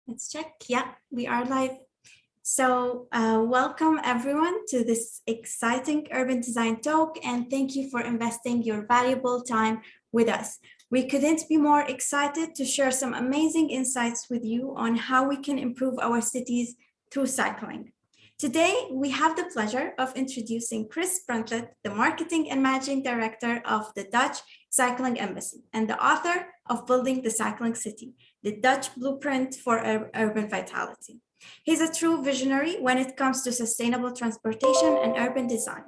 Let's check. Yeah, we are live. So welcome everyone to this exciting Urban Design Talk, and thank you for investing your valuable time with us. We couldn't be more excited to share some amazing insights with you on how we can improve our cities through cycling. Today, we have the pleasure of introducing Chris Bruntlett, the Marketing and Managing Director of the Dutch Cycling Embassy and the author of Building the Cycling City, the Dutch Blueprint for Urban Vitality. He's a true visionary when it comes to sustainable transportation and urban design.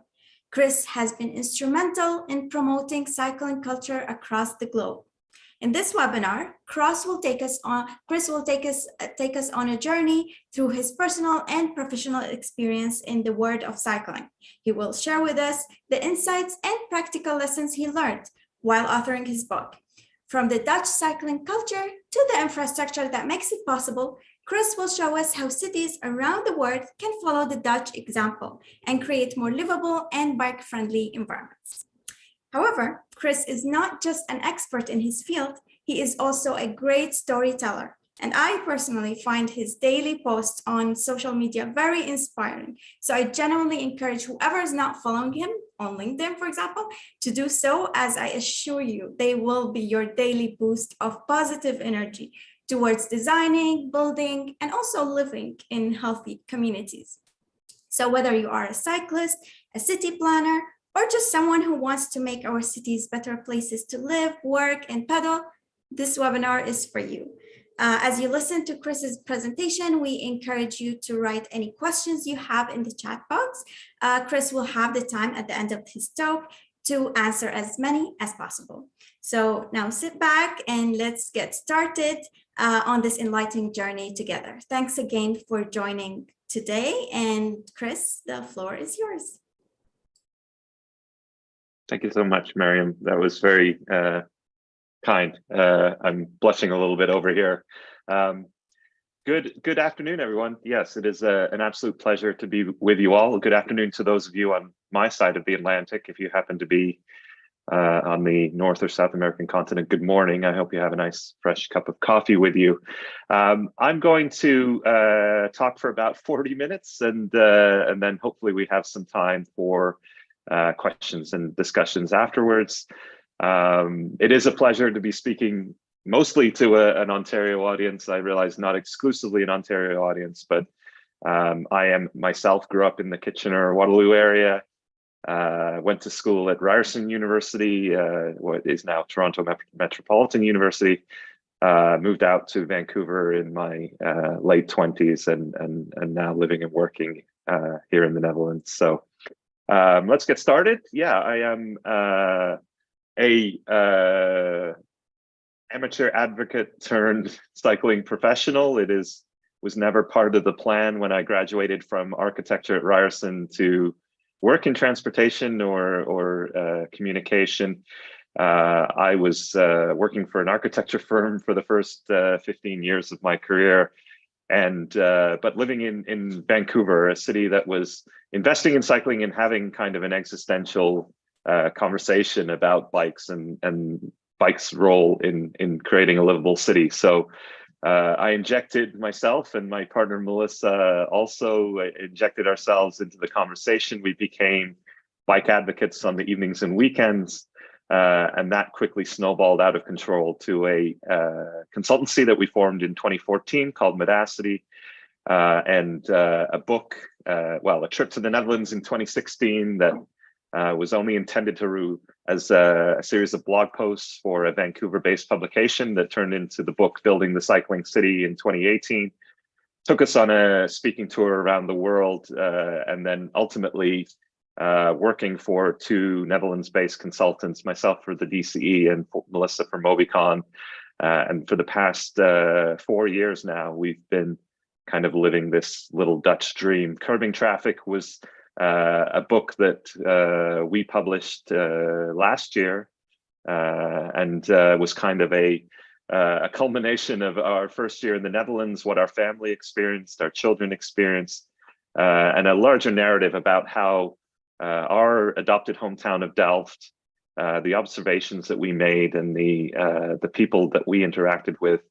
Chris has been instrumental in promoting cycling culture across the globe. In this webinar, Chris will take us on a journey through his personal and professional experience in the world of cycling. He will share with us the insights and practical lessons he learned while authoring his book. From the Dutch cycling culture to the infrastructure that makes it possible, Chris will show us how cities around the world can follow the Dutch example and create more livable and bike-friendly environments. However, Chris is not just an expert in his field, he is also a great storyteller. And I personally find his daily posts on social media very inspiring. So I genuinely encourage whoever is not following him on LinkedIn, for example, to do so, as I assure you, they will be your daily boost of positive energy towards designing, building, and also living in healthy communities. So whether you are a cyclist, a city planner, or just someone who wants to make our cities better places to live, work, and pedal, this webinar is for you. As you listen to Chris's presentation, we encourage you to write any questions you have in the chat box. Chris will have the time at the end of his talk to answer as many as possible. So now sit back and let's get started on this enlightening journey together. Thanks again for joining today. And Chris, the floor is yours. Thank you so much, Miriam. That was very kind. I'm blushing a little bit over here. Good afternoon, everyone. Yes, it is an absolute pleasure to be with you all. Good afternoon to those of you on my side of the Atlantic. If you happen to be on the North or South American continent, good morning. I hope you have a nice fresh cup of coffee with you. I'm going to talk for about 40 minutes and then hopefully we have some time for questions and discussions afterwards. It is a pleasure to be speaking mostly to an Ontario audience. I realize not exclusively an Ontario audience, but I am myself grew up in the Kitchener-Waterloo area, went to school at Ryerson University, what is now Toronto Metropolitan University, moved out to Vancouver in my late 20s and now living and working here in the Netherlands. So let's get started. Yeah, I am a amateur advocate turned cycling professional. It was never part of the plan when I graduated from architecture at Ryerson to work in transportation or communication. I was working for an architecture firm for the first 15 years of my career. But living in Vancouver, a city that was investing in cycling and having kind of an existential conversation about bikes and bikes' role in creating a livable city. So I injected myself and my partner Melissa also injected ourselves into the conversation. We became bike advocates on the evenings and weekends. And that quickly snowballed out of control to a consultancy that we formed in 2014 called Medacity, and a book, a trip to the Netherlands in 2016 that was only intended to as a series of blog posts for a Vancouver-based publication that turned into the book Building the Cycling City in 2018. Took us on a speaking tour around the world, and then ultimately working for two Netherlands-based consultants, myself for the DCE and Melissa for Mobicon. And for the past 4 years now, we've been kind of living this little Dutch dream. Curbing Traffic was a book that we published last year and was kind of a culmination of our first year in the Netherlands, what our family experienced, our children experienced, and a larger narrative about how our adopted hometown of Delft, the observations that we made and the people that we interacted with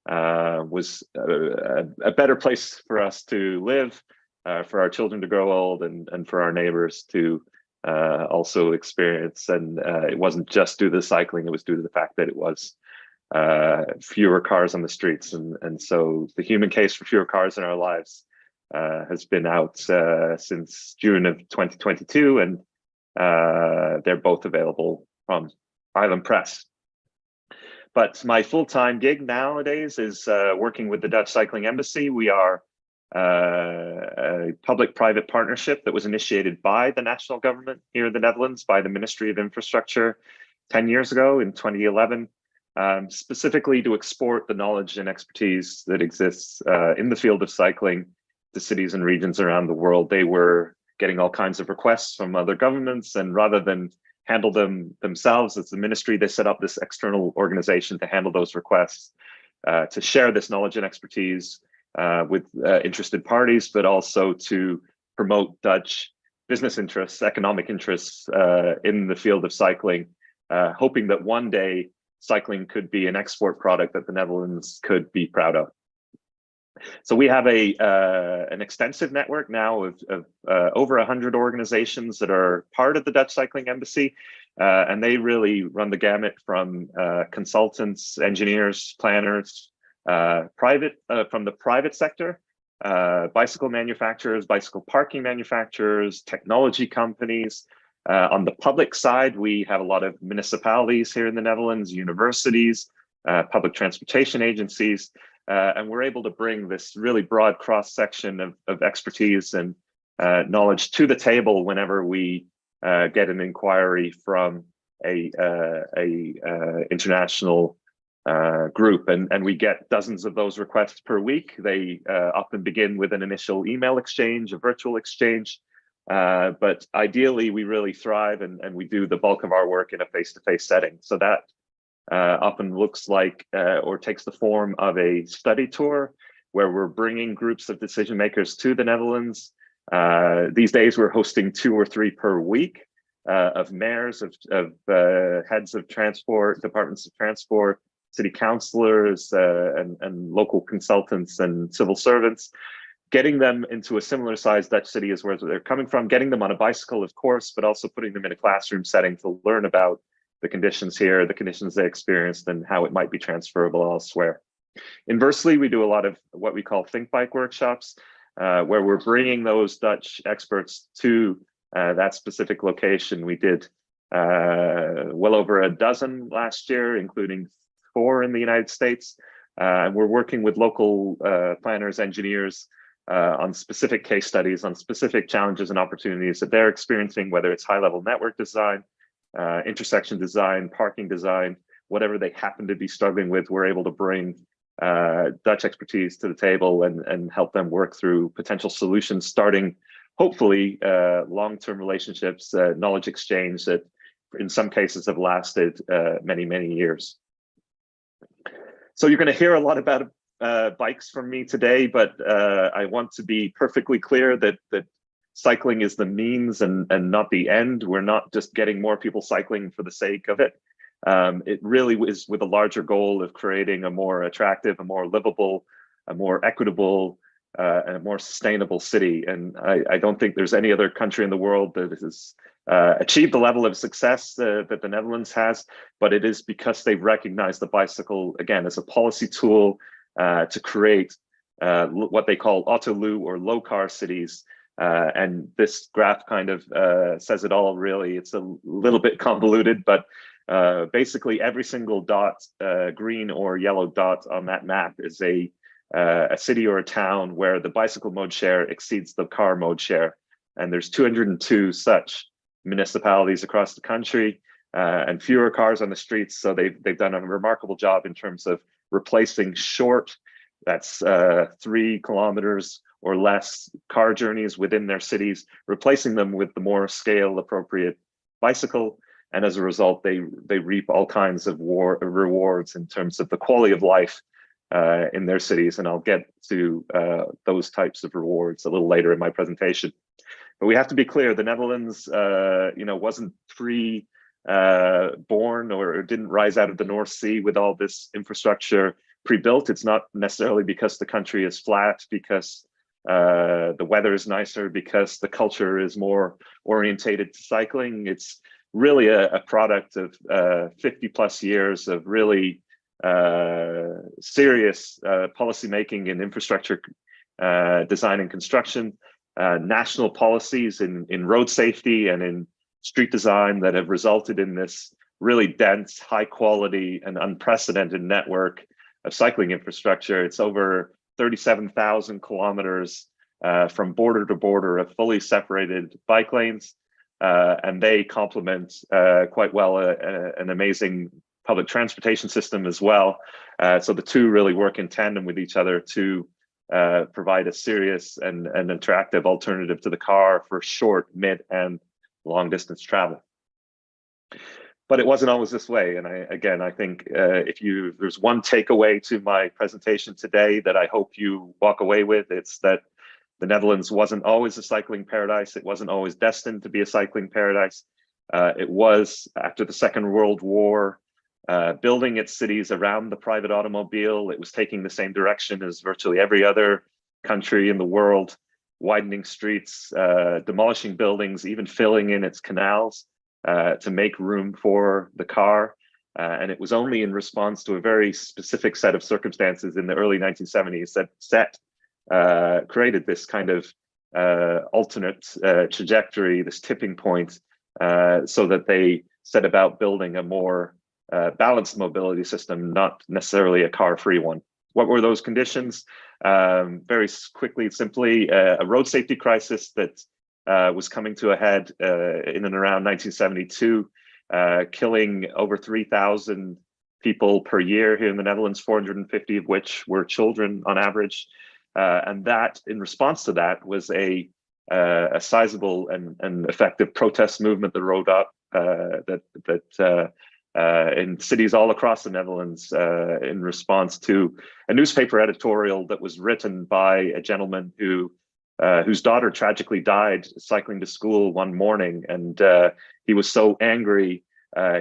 was a better place for us to live, for our children to grow old, and for our neighbors to also experience. And it wasn't just due to the cycling, it was due to the fact that it was fewer cars on the streets. And so the human case for fewer cars in our lives has been out since June of 2022, and they're both available from Island Press. But my full-time gig nowadays is working with the Dutch Cycling Embassy. We are a public-private partnership that was initiated by the national government here in the Netherlands, by the Ministry of Infrastructure 10 years ago in 2011, specifically to export the knowledge and expertise that exists in the field of cycling to cities and regions around the world. They were getting all kinds of requests from other governments, and rather than handle them themselves as the ministry, they set up this external organization to handle those requests, to share this knowledge and expertise with interested parties, but also to promote Dutch business interests, economic interests in the field of cycling, hoping that one day cycling could be an export product that the Netherlands could be proud of. So we have an extensive network now of over 100 organizations that are part of the Dutch Cycling Embassy, and they really run the gamut from consultants, engineers, planners, from the private sector, bicycle manufacturers, bicycle parking manufacturers, technology companies. On the public side, we have a lot of municipalities here in the Netherlands, universities, public transportation agencies. And we're able to bring this really broad cross-section of expertise and knowledge to the table whenever we get an inquiry from a international group. And we get dozens of those requests per week. They often begin with an initial email exchange, a virtual exchange. But ideally, we really thrive and we do the bulk of our work in a face-to-face setting. So that often looks like or takes the form of a study tour where we're bringing groups of decision makers to the Netherlands. These days, we're hosting 2 or 3 per week of mayors, of heads of transport, departments of transport, city councillors, and local consultants and civil servants, getting them into a similar sized Dutch city as where they're coming from, getting them on a bicycle, of course, but also putting them in a classroom setting to learn about the conditions here, the conditions they experienced, and how it might be transferable elsewhere. Inversely, we do a lot of what we call think bike workshops, where we're bringing those Dutch experts to that specific location. We did well over a dozen last year, including 4 in the United States. And we're working with local planners, engineers on specific case studies, on specific challenges and opportunities that they're experiencing, whether it's high-level network design, intersection design, parking design, whatever they happen to be struggling with. We're able to bring Dutch expertise to the table and help them work through potential solutions, starting hopefully long-term relationships, knowledge exchange that in some cases have lasted many, many years. So you're going to hear a lot about bikes from me today, but I want to be perfectly clear that cycling is the means and not the end. We're not just getting more people cycling for the sake of it. It really is with a larger goal of creating a more attractive, a more livable, a more equitable, and a more sustainable city. And I don't think there's any other country in the world that has achieved the level of success that the Netherlands has, but it is because they've recognized the bicycle, again, as a policy tool to create what they call autolu or low car cities. And this graph kind of says it all, really. It's a little bit convoluted, but basically every single dot, green or yellow dot on that map is a city or a town where the bicycle mode share exceeds the car mode share. And there's 202 such municipalities across the country and fewer cars on the streets. So they've done a remarkable job in terms of replacing short, that's 3 kilometers or less car journeys within their cities, replacing them with the more scale appropriate bicycle. And as a result, they reap all kinds of rewards in terms of the quality of life in their cities. And I'll get to those types of rewards a little later in my presentation. But we have to be clear, the Netherlands wasn't born or didn't rise out of the North Sea with all this infrastructure. pre-built. It's not necessarily because the country is flat, because the weather is nicer, because the culture is more orientated to cycling. It's really a product of 50 plus years of really serious policymaking and infrastructure design and construction, national policies in road safety and in street design that have resulted in this really dense, high quality and unprecedented network of cycling infrastructure. It's over 37,000 kilometers from border to border of fully separated bike lanes. And they complement quite well an amazing public transportation system as well. So the two really work in tandem with each other to provide a serious and attractive alternative to the car for short, mid, and long distance travel. But it wasn't always this way. And I think if there's one takeaway to my presentation today that I hope you walk away with, it's that the Netherlands wasn't always a cycling paradise. It wasn't always destined to be a cycling paradise. It was, after the Second World War, building its cities around the private automobile. It was taking the same direction as virtually every other country in the world, widening streets, demolishing buildings, even filling in its canals to make room for the car. And it was only in response to a very specific set of circumstances in the early 1970s that created this kind of alternate trajectory, this tipping point, so that they set about building a more balanced mobility system, not necessarily a car-free one. What were those conditions? Very quickly, simply, a road safety crisis that was coming to a head in and around 1972, killing over 3,000 people per year here in the Netherlands, 450 of which were children on average. And that, in response to that, was a sizable and effective protest movement that rose up in cities all across the Netherlands in response to a newspaper editorial that was written by a gentleman whose daughter tragically died cycling to school one morning, and he was so angry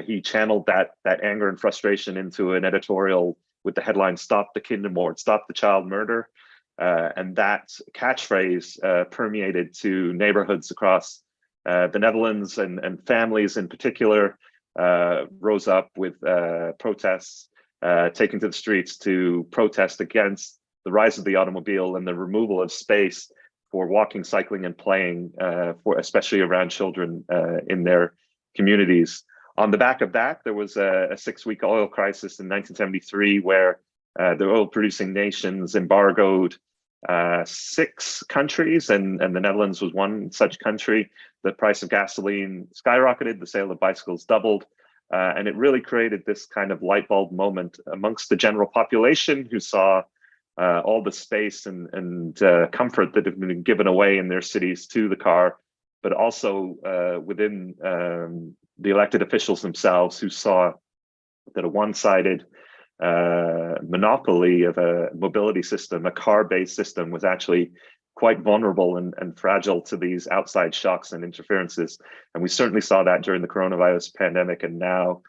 he channeled that anger and frustration into an editorial with the headline "Stop the Kindermoord," "Stop the child murder," and that catchphrase permeated to neighborhoods across the Netherlands, and families in particular rose up with protests, taking to the streets to protest against the rise of the automobile and the removal of space for walking, cycling, and playing, for especially around children in their communities. On the back of that, there was a 6-week oil crisis in 1973, where the oil-producing nations embargoed 6 countries, and the Netherlands was one such country. The price of gasoline skyrocketed, the sale of bicycles doubled, and it really created this kind of light bulb moment amongst the general population, who saw all the space and comfort that had been given away in their cities to the car, but also within the elected officials themselves, who saw that a one-sided monopoly of a mobility system, a car-based system, was actually quite vulnerable and fragile to these outside shocks and interferences. And we certainly saw that during the coronavirus pandemic, and now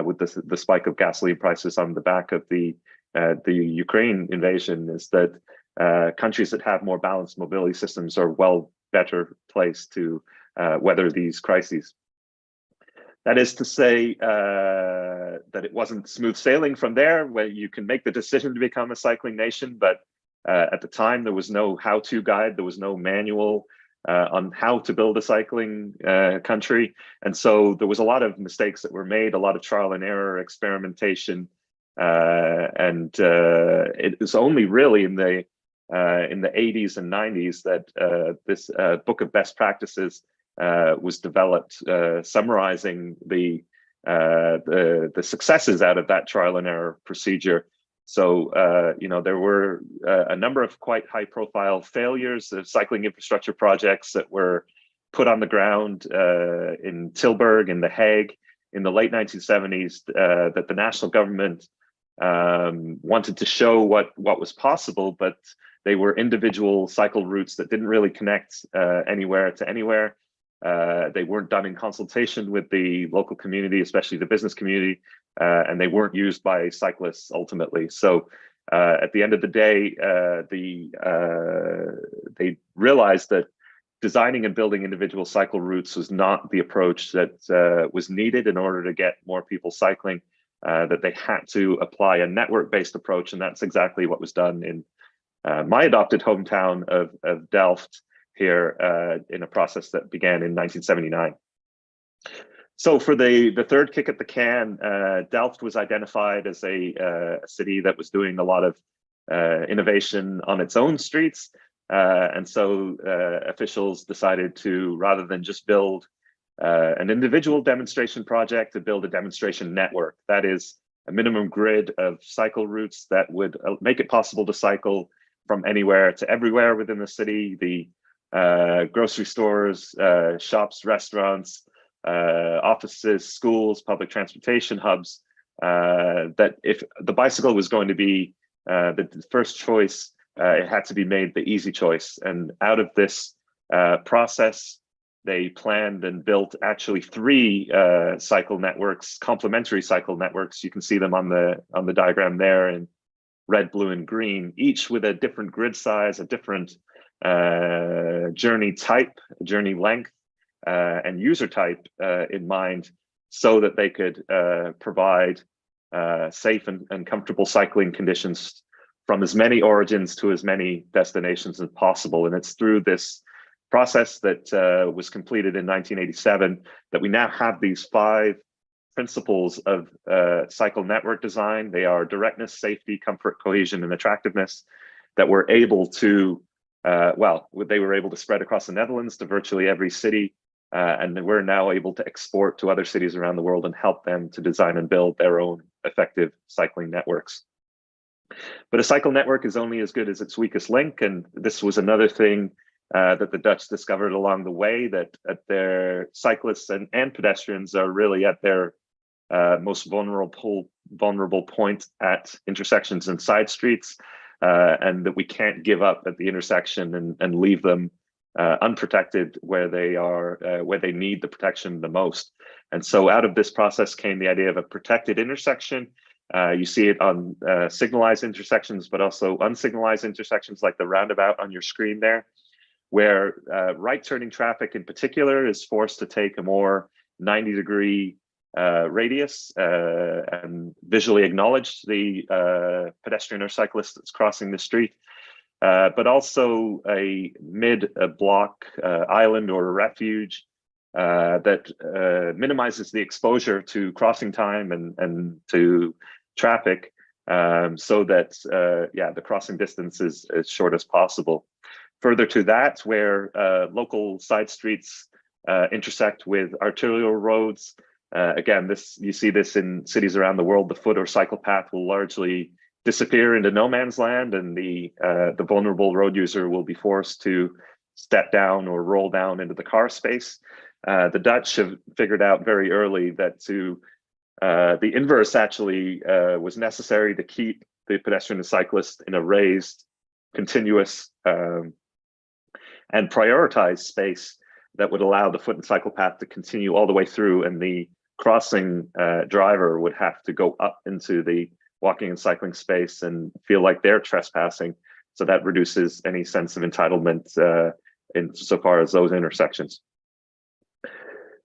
with the spike of gasoline prices on the back of the Ukraine invasion, is that countries that have more balanced mobility systems are better placed to weather these crises. That is to say that it wasn't smooth sailing from there, where you can make the decision to become a cycling nation, but at the time there was no how-to guide, there was no manual on how to build a cycling country. And so there was a lot of mistakes that were made, a lot of trial and error, experimentation, and it was only really in the 80s and 90s that this book of best practices was developed, summarizing the successes out of that trial and error procedure. So there were a number of quite high-profile failures of cycling infrastructure projects that were put on the ground in Tilburg, in The Hague, in the late 1970s, that the national government wanted to show what was possible, but they were individual cycle routes that didn't really connect anywhere to anywhere. They weren't done in consultation with the local community, especially the business community, and they weren't used by cyclists ultimately. So At the end of the day, they realized that designing and building individual cycle routes was not the approach that was needed in order to get more people cycling, that they had to apply a network-based approach, and that's exactly what was done in my adopted hometown of Delft here in a process that began in 1979. So for the third kick at the can, Delft was identified as a city that was doing a lot of innovation on its own streets. And so officials decided to, rather than just build an individual demonstration project, to build a demonstration network. That is a minimum grid of cycle routes that would make it possible to cycle from anywhere to everywhere within the city. The grocery stores, shops, restaurants, offices, schools, public transportation hubs, that if the bicycle was going to be the first choice, it had to be made the easy choice. And out of this process, they planned and built actually 3 cycle networks, complementary cycle networks. You can see them on the diagram there in red, blue, and green, each with a different grid size, a different journey type, journey length, and user type in mind, so that they could provide safe and comfortable cycling conditions from as many origins to as many destinations as possible. And it's through this process that was completed in 1987 that we now have these 5 principles of cycle network design. They are directness, safety, comfort, cohesion, and attractiveness, that were able to, they were able to spread across the Netherlands to virtually every city. And we're now able to export to other cities around the world and help them to design and build their own effective cycling networks. But a cycle network is only as good as its weakest link. And this was another thing that the Dutch discovered along the way, that their cyclists and pedestrians are really at their most vulnerable point at intersections and side streets, and that we can't give up at the intersection and leave them unprotected where they are, where they need the protection the most. And so out of this process came the idea of a protected intersection. You see it on signalized intersections, but also unsignalized intersections like the roundabout on your screen there, where right turning traffic in particular is forced to take a more 90-degree radius and visually acknowledge the pedestrian or cyclist that's crossing the street. But also a mid-block island or a refuge that minimizes the exposure to crossing time and to traffic, so that the crossing distance is as short as possible. Further to that, where local side streets intersect with arterial roads, again, you see this in cities around the world, the foot or cycle path will largely disappear into no man's land, and the vulnerable road user will be forced to step down or roll down into the car space. The Dutch have figured out very early that the inverse actually was necessary to keep the pedestrian and cyclist in a raised, continuous, and prioritized space that would allow the foot and cycle path to continue all the way through, and the crossing driver would have to go up into the walking and cycling space and feel like they're trespassing. So that reduces any sense of entitlement insofar as those intersections.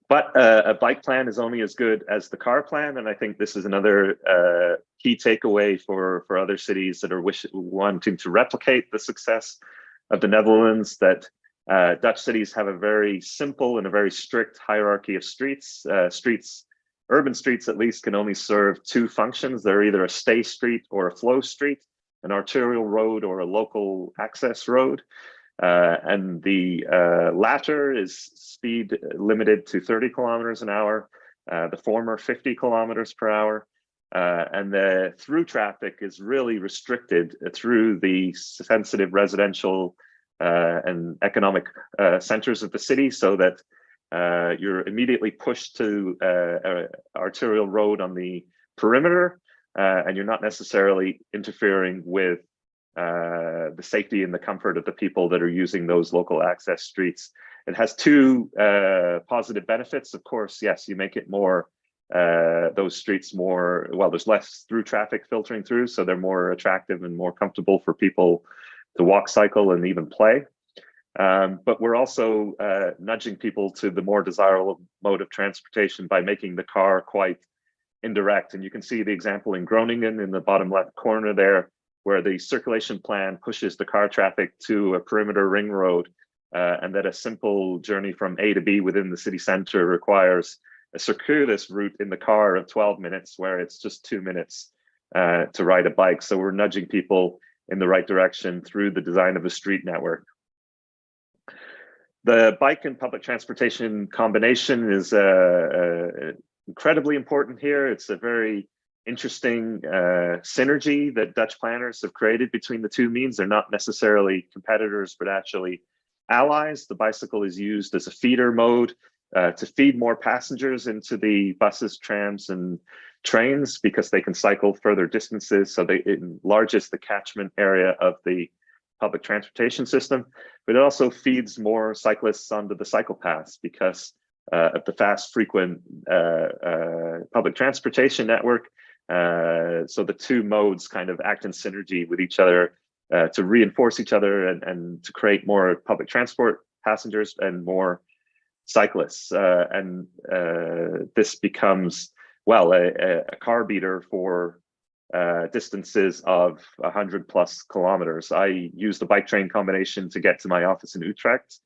But a bike plan is only as good as the car plan. And I think this is another key takeaway for other cities that are wanting to replicate the success of the Netherlands, that Dutch cities have a very simple and a very strict hierarchy of streets. Urban streets, at least, can only serve 2 functions. They're either a stay street or a flow street, an arterial road or a local access road. And the latter is speed limited to 30 kilometers an hour, the former 50 kilometers per hour. And the through traffic is really restricted through the sensitive residential and economic centers of the city, so that you're immediately pushed to an arterial road on the perimeter, and you're not necessarily interfering with the safety and the comfort of the people that are using those local access streets. It has 2 positive benefits. Of course, yes, you make it more those streets more, well, there's less through traffic filtering through, so they're more attractive and more comfortable for people to walk, cycle, and even play. But we're also nudging people to the more desirable mode of transportation by making the car quite indirect. And you can see the example in Groningen in the bottom left corner there, where the circulation plan pushes the car traffic to a perimeter ring road, and that a simple journey from A to B within the city center requires a circuitous route in the car of 12 minutes, where it's just 2 minutes to ride a bike. So we're nudging people in the right direction through the design of a street network. The bike and public transportation combination is incredibly important here. It's a very interesting synergy that Dutch planners have created between the two means. They're not necessarily competitors, but actually allies. The bicycle is used as a feeder mode to feed more passengers into the buses, trams, and trains, because they can cycle further distances. So it enlarges the catchment area of the public transportation system, but it also feeds more cyclists onto the cycle paths because of the fast, frequent public transportation network. So the two modes kind of act in synergy with each other to reinforce each other and to create more public transport passengers and more cyclists. And this becomes, well, a car beater for distances of 100+ kilometers. I use the bike train combination to get to my office in Utrecht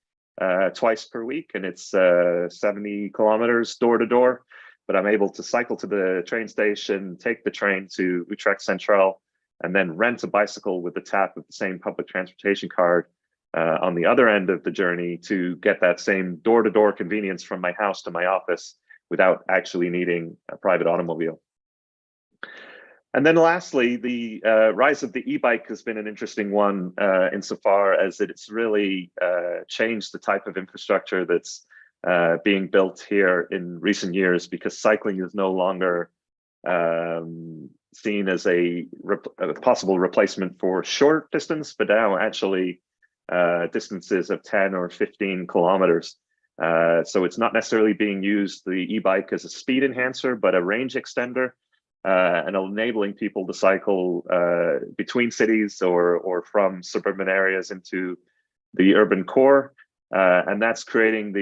twice per week, and it's 70 kilometers door to door. But I'm able to cycle to the train station, take the train to Utrecht Central, and then rent a bicycle with the tap of the same public transportation card on the other end of the journey to get that same door-to-door convenience from my house to my office without actually needing a private automobile. And then lastly, the rise of the e-bike has been an interesting one insofar as it's really changed the type of infrastructure that's being built here in recent years, because cycling is no longer seen as a possible replacement for short distance, but now actually distances of 10 or 15 kilometers. So it's not necessarily being used, the e-bike, as a speed enhancer, but a range extender, and enabling people to cycle between cities or from suburban areas into the urban core. And that's creating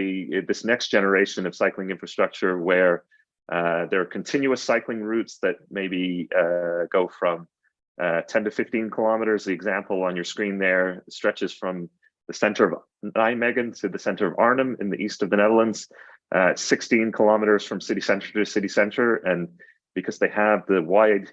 this next generation of cycling infrastructure where there are continuous cycling routes that maybe go from 10 to 15 kilometers. The example on your screen there stretches from the center of Nijmegen to the center of Arnhem in the east of the Netherlands, 16 kilometers from city center to city center. And because they have the wide,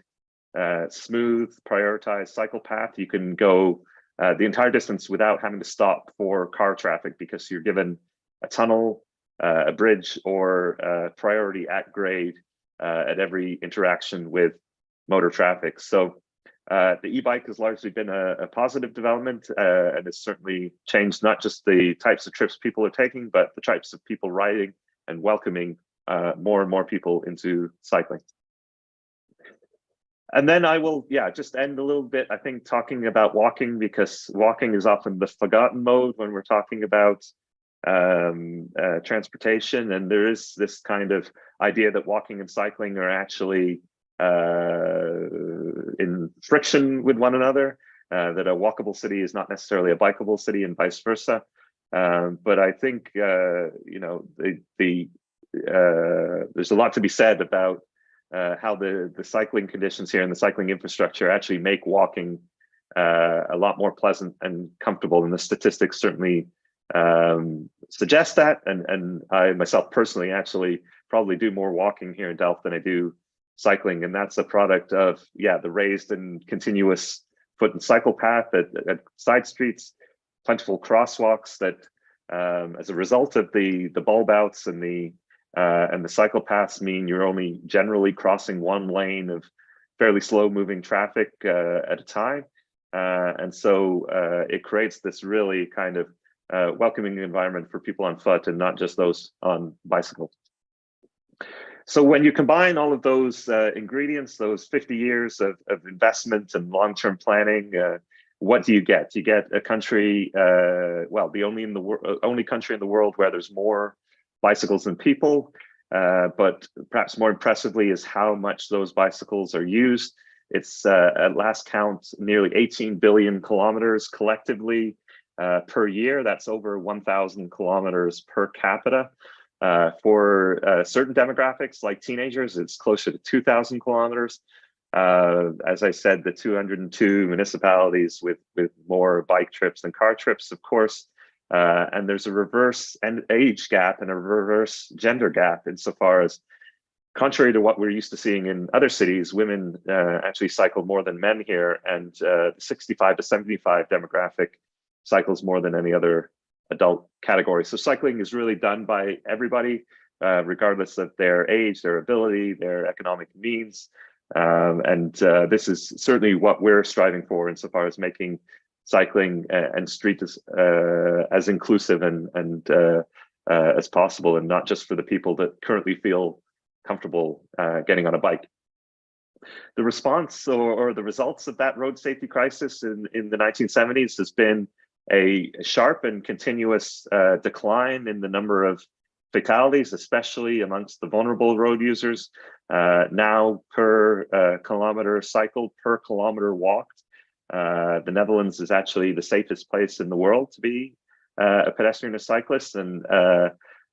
smooth, prioritized cycle path, you can go the entire distance without having to stop for car traffic, because you're given a tunnel, a bridge, or priority at grade at every interaction with motor traffic. So the e-bike has largely been a positive development, and it's certainly changed not just the types of trips people are taking, but the types of people riding and welcoming more and more people into cycling. And then I will, just end a little bit, I think, talking about walking, because walking is often the forgotten mode when we're talking about transportation. And there is this kind of idea that walking and cycling are actually in friction with one another, that a walkable city is not necessarily a bikeable city, and vice versa. But I think, there's a lot to be said about how the cycling conditions here and the cycling infrastructure actually make walking a lot more pleasant and comfortable. And the statistics certainly suggest that. And I myself personally actually probably do more walking here in Delft than I do cycling. And that's a product of, the raised and continuous foot and cycle path at side streets, plentiful crosswalks that as a result of the bulb outs and the cycle paths mean you're only generally crossing one lane of fairly slow moving traffic at a time. And so it creates this really kind of welcoming environment for people on foot and not just those on bicycles. So when you combine all of those ingredients, those 50 years of investment and long-term planning, what do you get? You get a country, the only country in the world where there's more bicycles than people. but perhaps more impressively is how much those bicycles are used. It's at last count nearly 18 billion kilometers collectively per year. That's over 1,000 kilometers per capita. For certain demographics like teenagers, it's closer to 2,000 kilometers. As I said, the 202 municipalities with more bike trips than car trips, of course. And there's a reverse age gap and a reverse gender gap insofar as, contrary to what we're used to seeing in other cities, women actually cycle more than men here, and the 65 to 75 demographic cycles more than any other adult category. So cycling is really done by everybody, regardless of their age, their ability, their economic means. And this is certainly what we're striving for insofar as making cycling and street as inclusive and as possible, and not just for the people that currently feel comfortable getting on a bike. The response or the results of that road safety crisis in the 1970s has been a sharp and continuous decline in the number of fatalities, especially amongst the vulnerable road users. Now per kilometer cycled, per kilometer walked, the Netherlands is actually the safest place in the world to be a pedestrian or cyclist. And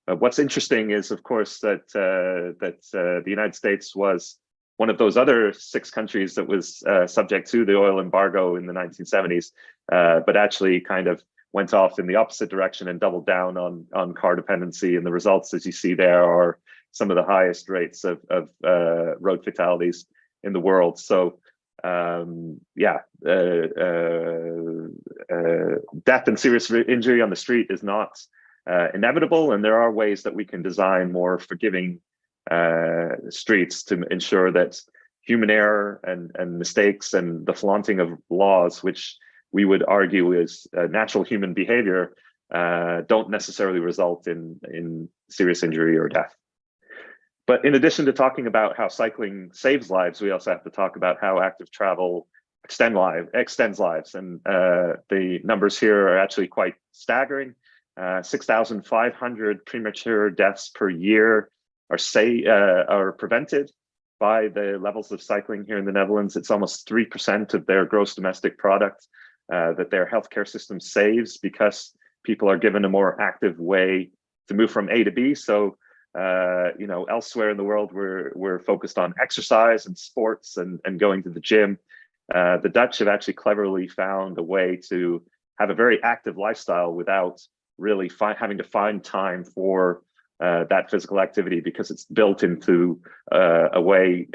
what's interesting is, of course, that the United States was one of those other 6 countries that was subject to the oil embargo in the 1970s, but actually kind of went off in the opposite direction and doubled down on car dependency. And the results, as you see there, are some of the highest rates of road fatalities in the world. So death and serious injury on the street is not inevitable, and there are ways that we can design more forgiving streets to ensure that human error and mistakes and the flaunting of laws, which we would argue is natural human behavior, don't necessarily result in serious injury or death. But in addition to talking about how cycling saves lives, we also have to talk about how active travel extends lives. And the numbers here are actually quite staggering. 6,500 premature deaths per year are prevented by the levels of cycling here in the Netherlands. It's almost 3% of their gross domestic product that their healthcare system saves because people are given a more active way to move from A to B. So, elsewhere in the world, we're focused on exercise and sports and going to the gym. The Dutch have actually cleverly found a way to have a very active lifestyle without really having to find time for that physical activity, because it's built into the way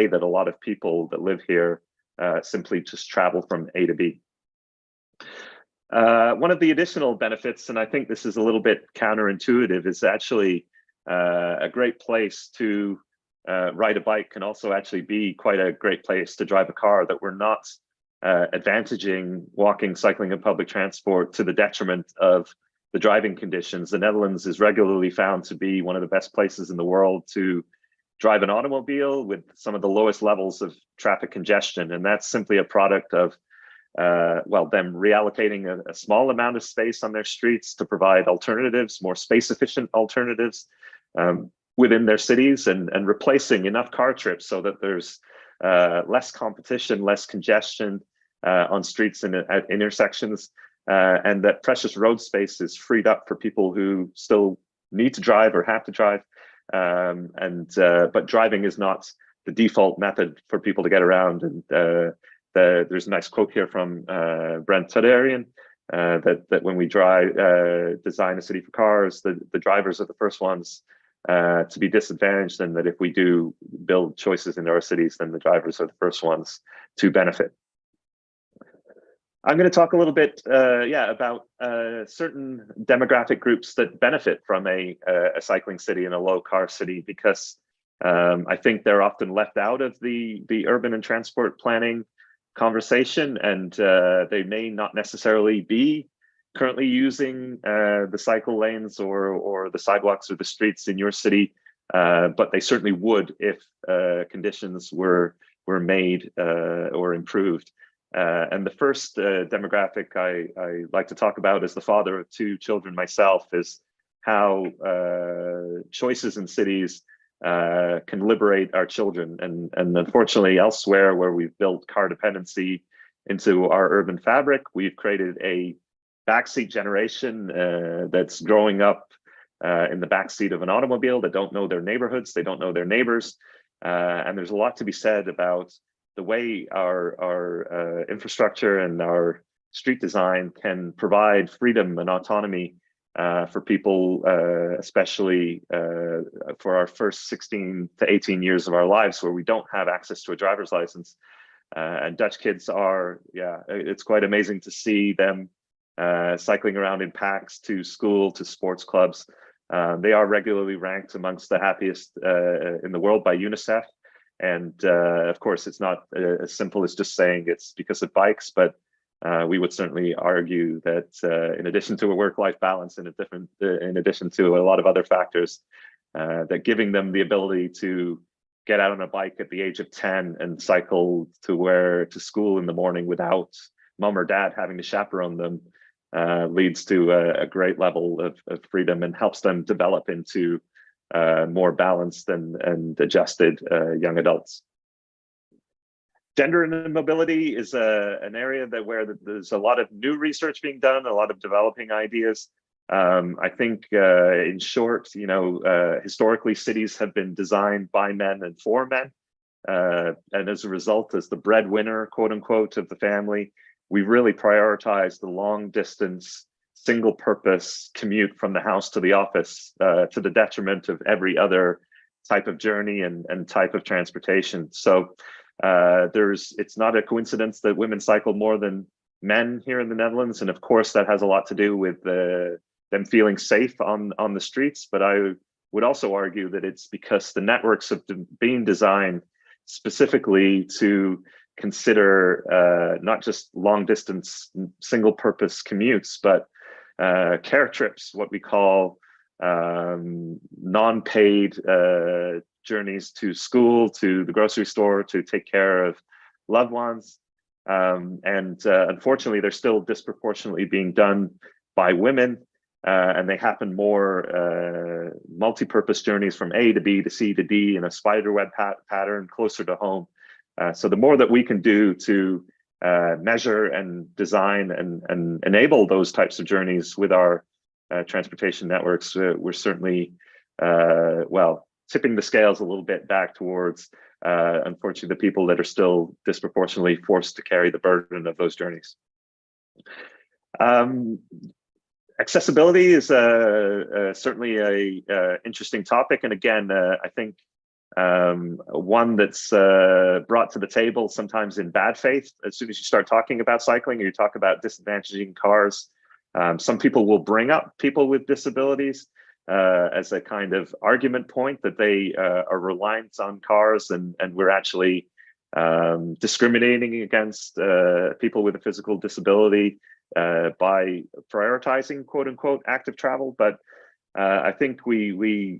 that a lot of people that live here simply just travel from A to B. One of the additional benefits, and I think this is a little bit counterintuitive, is actually a great place to ride a bike can also actually be quite a great place to drive a car, that we're not advantaging walking, cycling, and public transport to the detriment of the driving conditions. The Netherlands is regularly found to be one of the best places in the world to drive an automobile with some of the lowest levels of traffic congestion. And that's simply a product of them reallocating a small amount of space on their streets to provide alternatives, more space efficient alternatives within their cities, and replacing enough car trips so that there's less competition, less congestion on streets and at intersections, and that precious road space is freed up for people who still need to drive or have to drive. But driving is not the default method for people to get around. And there's a nice quote here from Brent Todarian, that when we design a city for cars, the drivers are the first ones to be disadvantaged, and that if we do build choices in our cities, then the drivers are the first ones to benefit. I'm going to talk a little bit, about certain demographic groups that benefit from a cycling city and a low car city, because I think they're often left out of the urban and transport planning conversation, and they may not necessarily be currently using the cycle lanes or the sidewalks or the streets in your city, but they certainly would if conditions were made or improved. And the first demographic I like to talk about, as the father of 2 children myself, is how choices in cities can liberate our children. And unfortunately, elsewhere where we've built car dependency into our urban fabric, we've created a backseat generation that's growing up in the backseat of an automobile, that don't know their neighborhoods, they don't know their neighbors. And there's a lot to be said about the way our infrastructure and our street design can provide freedom and autonomy for people, especially for our first 16 to 18 years of our lives, where we don't have access to a driver's license. And Dutch kids are, it's quite amazing to see them cycling around in packs to school, to sports clubs. They are regularly ranked amongst the happiest in the world by UNICEF. And of course, it's not as simple as just saying it's because of bikes, but we would certainly argue that in addition to a work-life balance, in addition to a lot of other factors, that giving them the ability to get out on a bike at the age of 10 and cycle to school in the morning without mom or dad having to chaperone them leads to a great level of freedom and helps them develop into more balanced and adjusted young adults. Gender and mobility is an area where there's a lot of new research being done, a lot of developing ideas. I think, in short, historically cities have been designed by men and for men. And as a result, as the breadwinner, quote unquote, of the family, we really prioritize the long distance, single purpose commute from the house to the office to the detriment of every other type of journey and type of transportation. So it's not a coincidence that women cycle more than men here in the Netherlands. And of course, that has a lot to do with them feeling safe on the streets. But I would also argue that it's because the networks have been designed specifically to consider not just long distance single purpose commutes, but care trips, what we call non-paid journeys to school, to the grocery store, to take care of loved ones. Unfortunately, they're still disproportionately being done by women, and they happen more multi-purpose journeys from A to B to C to D in a spiderweb pattern closer to home. So the more that we can do to measure and design and enable those types of journeys with our transportation networks, we're certainly, tipping the scales a little bit back towards, unfortunately, the people that are still disproportionately forced to carry the burden of those journeys. Accessibility is certainly a interesting topic. And again, I think one that's brought to the table sometimes in bad faith. As soon as you start talking about cycling, or you talk about disadvantaging cars, some people will bring up people with disabilities as a kind of argument point that they are reliant on cars, and we're actually discriminating against people with a physical disability by prioritizing quote unquote active travel. But I think we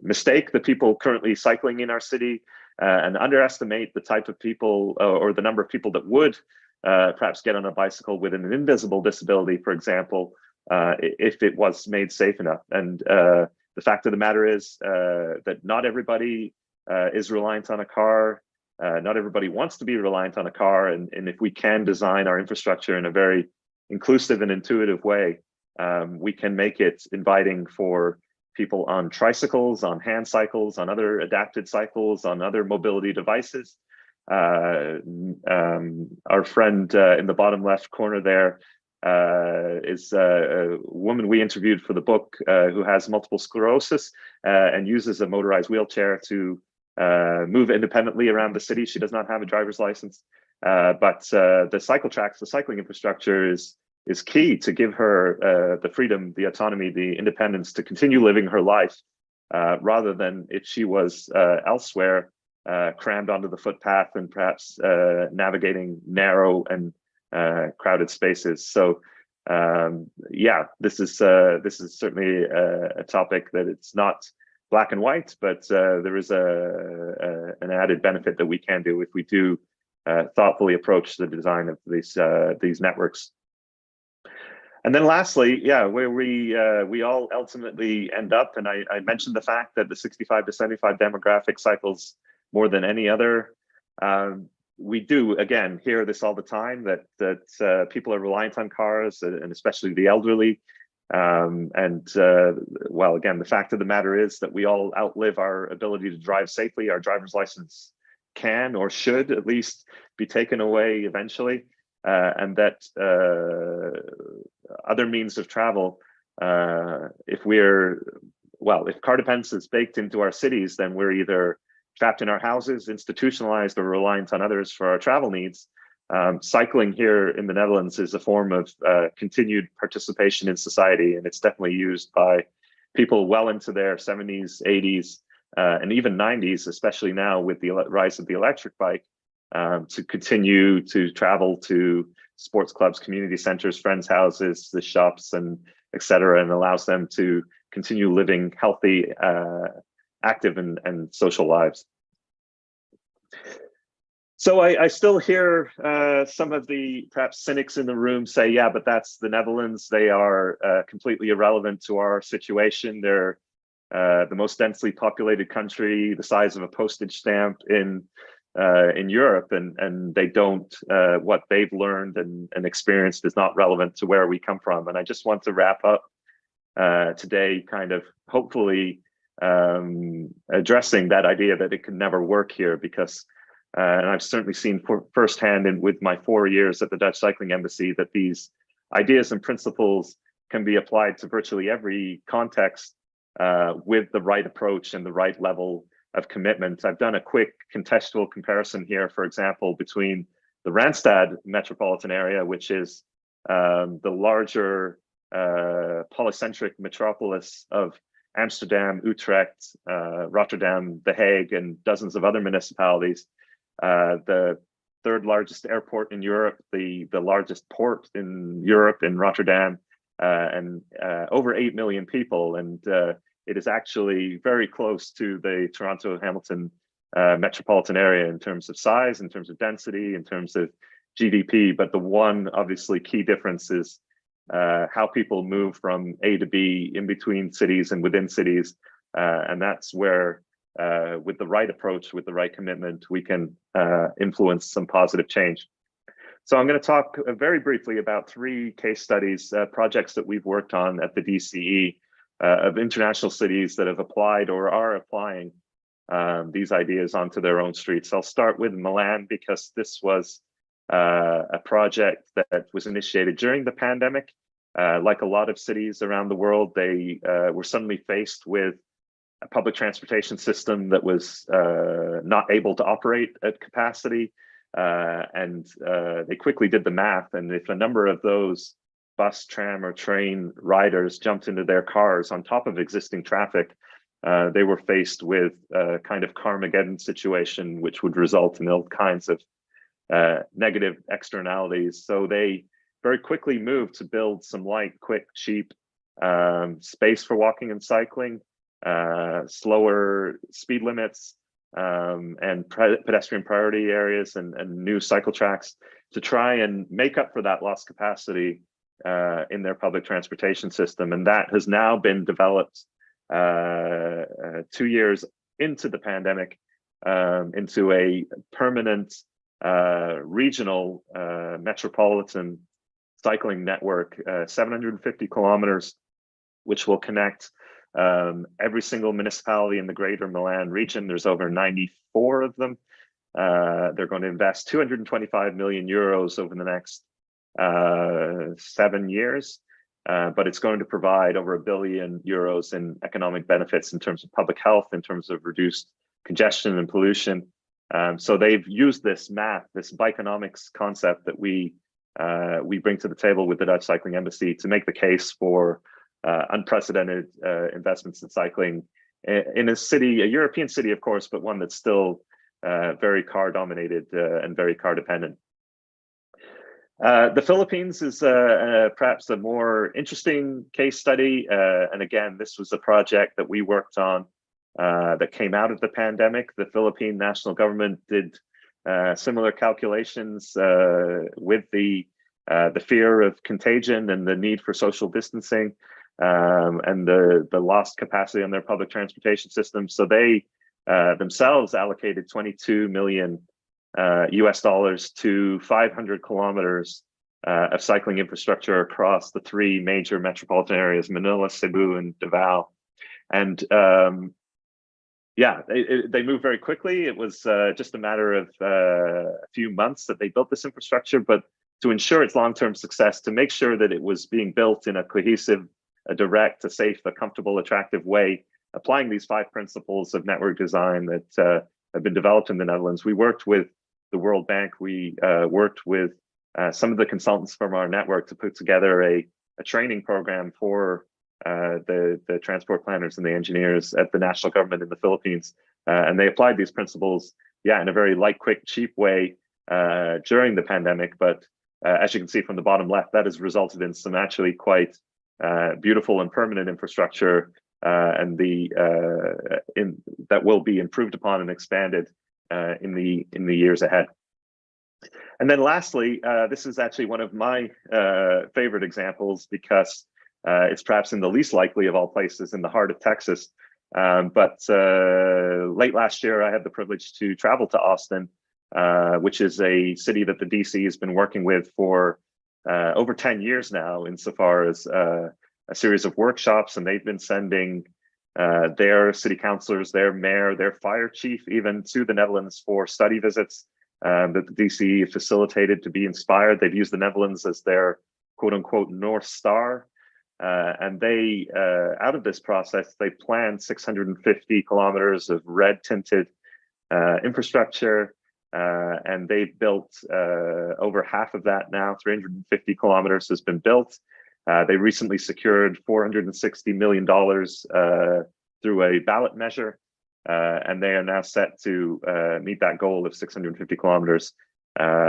mistake the people currently cycling in our city and underestimate the type of people or the number of people that would perhaps get on a bicycle with an invisible disability, for example, if it was made safe enough. And the fact of the matter is that not everybody is reliant on a car. Not everybody wants to be reliant on a car. And if we can design our infrastructure in a very inclusive and intuitive way, we can make it inviting for people on tricycles, on hand cycles, on other adapted cycles, on other mobility devices. Our friend in the bottom left corner there is a woman we interviewed for the book who has multiple sclerosis and uses a motorized wheelchair to move independently around the city. She does not have a driver's license, but the cycle tracks, the cycling infrastructure is key to give her the freedom, the autonomy, the independence to continue living her life, rather than if she was elsewhere, crammed onto the footpath and perhaps navigating narrow and crowded spaces. So this is certainly a topic that it's not black and white, but there is an added benefit that we can do if we do thoughtfully approach the design of these networks. And then lastly, yeah, where we all ultimately end up, and I mentioned the fact that the 65 to 75 demographic cycles more than any other. We do, again, hear this all the time, that people are reliant on cars, and especially the elderly. Well, again, the fact of the matter is that we all outlive our ability to drive safely. Our driver's license can or should at least be taken away eventually. And that other means of travel, if car dependence is baked into our cities, then we're either trapped in our houses, institutionalized, or reliant on others for our travel needs. Cycling here in the Netherlands is a form of continued participation in society, and it's definitely used by people well into their 70s, 80s, and even 90s, especially now with the rise of the electric bike, to continue to travel to sports clubs, community centers, friends' houses, the shops, and et cetera, and allows them to continue living healthy, active, and social lives. So I still hear some of the perhaps cynics in the room say, yeah, but that's the Netherlands. They are completely irrelevant to our situation. They're the most densely populated country, the size of a postage stamp in Europe, and they don't, what they've learned and experienced is not relevant to where we come from. And I just want to wrap up today kind of hopefully addressing that idea that it could never work here, because and I've certainly seen firsthand with my 4 years at the Dutch Cycling Embassy that these ideas and principles can be applied to virtually every context with the right approach and the right level of commitment. I've done a quick contextual comparison here, for example, between the Randstad metropolitan area, which is the larger polycentric metropolis of Amsterdam, Utrecht, Rotterdam, The Hague, and dozens of other municipalities, the third largest airport in Europe, the largest port in Europe in Rotterdam, and over 8 million people. And it is actually very close to the Toronto-Hamilton metropolitan area in terms of size, in terms of density, in terms of GDP. But the one obviously key difference is how people move from A to B in between cities and within cities. And that's where, with the right approach, with the right commitment, we can influence some positive change. So I'm going to talk very briefly about 3 case studies, projects that we've worked on at the DCE of international cities that have applied or are applying these ideas onto their own streets. I'll start with Milan because this was a project that was initiated during the pandemic. Like a lot of cities around the world, they were suddenly faced with a public transportation system that was not able to operate at capacity. And they quickly did the math. And if a number of those bus, tram, or train riders jumped into their cars on top of existing traffic, they were faced with a kind of Carmageddon situation, which would result in all kinds of negative externalities. So they very quickly moved to build some light, quick, cheap space for walking and cycling, slower speed limits, and pedestrian priority areas and new cycle tracks to try and make up for that lost capacity in their public transportation system. And that has now been developed 2 years into the pandemic into a permanent regional metropolitan cycling network, 750 kilometers, which will connect every single municipality in the greater Milan region. There's over 94 of them. They're going to invest 225 million euros over the next 7 years, but it's going to provide over €1 billion in economic benefits in terms of public health, in terms of reduced congestion and pollution. So they've used this math, this bikeonomics concept that we bring to the table with the Dutch Cycling Embassy to make the case for unprecedented investments in cycling in a city, a European city, of course, but one that's still very car dominated and very car dependent. The Philippines is perhaps a more interesting case study. And again, this was a project that we worked on that came out of the pandemic. The Philippine national government did similar calculations with the the fear of contagion and the need for social distancing, and the lost capacity on their public transportation system. So they themselves allocated 22 million US dollars to 500 kilometers of cycling infrastructure across the three major metropolitan areas, Manila, Cebu, and Davao. And yeah, they moved very quickly. It was just a matter of a few months that they built this infrastructure, but to ensure its long-term success, to make sure that it was being built in a cohesive, a direct, a safe, a comfortable, attractive way, applying these 5 principles of network design that have been developed in the Netherlands. We worked with the World Bank. We worked with some of the consultants from our network to put together a training program for the transport planners and the engineers at the national government in the Philippines. And they applied these principles, yeah, in a very light, quick, cheap way during the pandemic. But as you can see from the bottom left, that has resulted in some actually quite beautiful and permanent infrastructure, and that will be improved upon and expanded in the years ahead. And then lastly, this is actually one of my favorite examples, because it's perhaps in the least likely of all places in the heart of Texas. But late last year, I had the privilege to travel to Austin, which is a city that the DC has been working with for over 10 years now, insofar as a series of workshops, and they've been sending their city councilors, their mayor, their fire chief, even to the Netherlands for study visits that the DC facilitated to be inspired. They've used the Netherlands as their quote unquote North Star. And they, out of this process, they planned 650 kilometers of red tinted infrastructure. And they've built over half of that now. 350 kilometers has been built. They recently secured $460 million through a ballot measure. And they are now set to meet that goal of 650 kilometers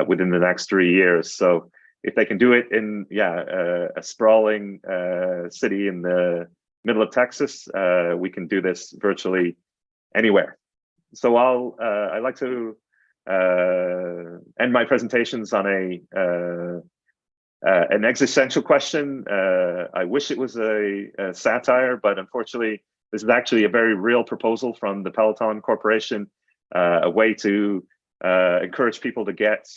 within the next 3 years. So if they can do it in, a sprawling city in the middle of Texas, we can do this virtually anywhere. So I like to end my presentations on an existential question. I wish it was a satire, but unfortunately, this is actually a very real proposal from the Peloton Corporation, a way to encourage people to get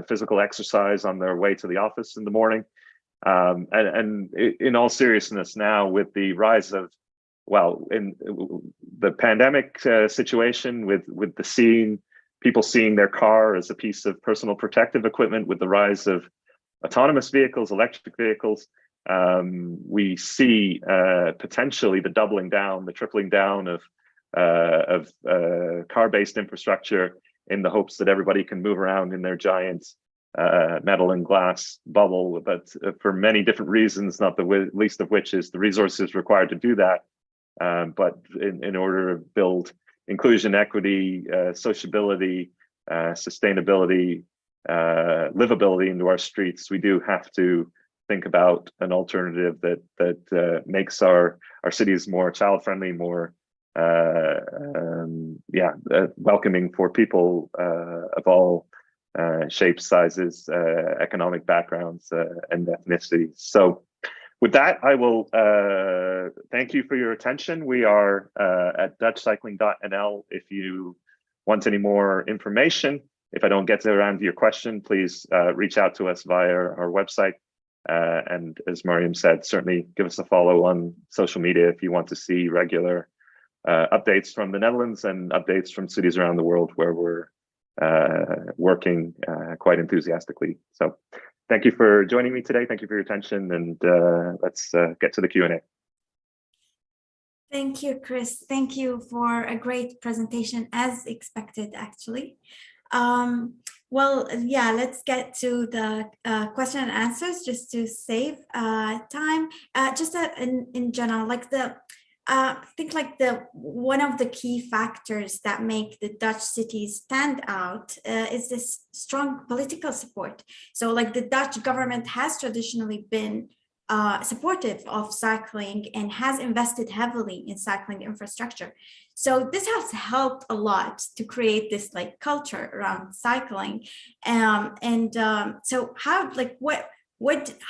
physical exercise on their way to the office in the morning. And in all seriousness, now with the rise of, in the pandemic situation, with the people seeing their car as a piece of personal protective equipment, with the rise of autonomous vehicles, electric vehicles, we see potentially the doubling down, the tripling down of car-based infrastructure, in the hopes that everybody can move around in their giant metal and glass bubble, but for many different reasons, not the least of which is the resources required to do that. But in order to build inclusion, equity, sociability, sustainability, livability into our streets, we do have to think about an alternative that makes our cities more child-friendly, more welcoming for people of all shapes, sizes, economic backgrounds, and ethnicities. So with that, I will thank you for your attention. We are at dutchcycling.nl if you want any more information. If I don't get around to your question, please reach out to us via our website. And as Mariam said, certainly give us a follow on social media if you want to see regular updates from the Netherlands and updates from cities around the world where we're working quite enthusiastically. So thank you for joining me today. Thank you for your attention, and let's get to the Q&A. Thank you, Chris. Thank you for a great presentation, as expected, actually. Let's get to the question and answers just to save time. In general, I think one of the key factors that make the Dutch cities stand out is this strong political support. So the Dutch government has traditionally been supportive of cycling and has invested heavily in cycling infrastructure. So this has helped a lot to create this culture around cycling. So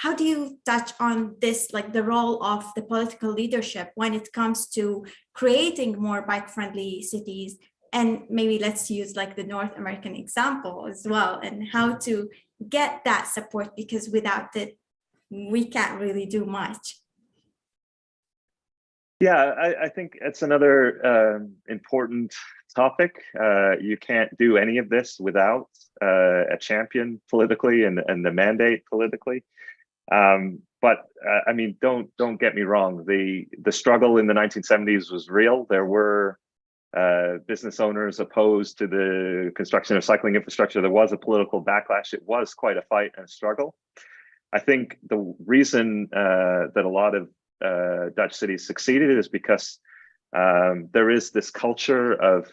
how do you touch on this, like the role of the political leadership when it comes to creating more bike-friendly cities? And maybe let's use like the North American example as well, and how to get that support, because without it, we can't really do much. Yeah, I think it's another important topic. You can't do any of this without a champion politically and the mandate politically. But I mean, don't get me wrong. The struggle in the 1970s was real. There were business owners opposed to the construction of cycling infrastructure. There was a political backlash. It was quite a fight and a struggle. I think the reason that a lot of Dutch cities succeeded is because there is this culture of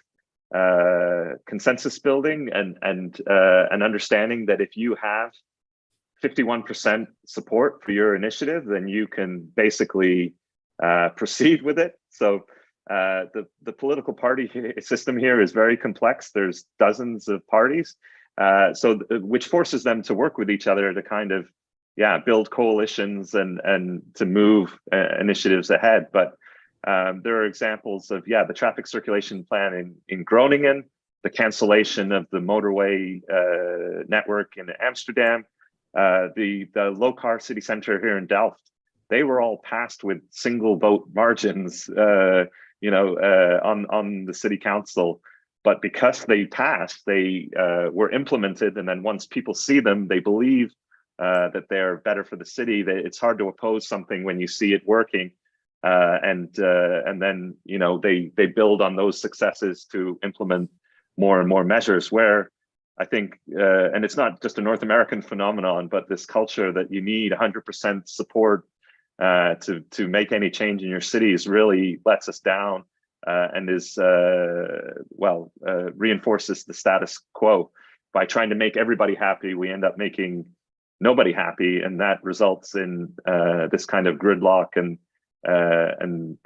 consensus building and an understanding that if you have 51% support for your initiative, then you can basically proceed with it. So the political party system here is very complex. There's dozens of parties, which forces them to work with each other to kind of build coalitions and to move initiatives ahead. But there are examples of the traffic circulation plan in Groningen, the cancellation of the motorway network in Amsterdam, the low car city center here in Delft. They were all passed with single vote margins, on the city council. But because they passed, they were implemented, and then once people see them, they believe that they're better for the city. It's hard to oppose something when you see it working, and then they build on those successes to implement more and more measures. Where I think, and it's not just a North American phenomenon, but this culture that you need 100% support to make any change in your cities really lets us down, and is reinforces the status quo. By trying to make everybody happy, we end up making nobody happy, and that results in this kind of gridlock and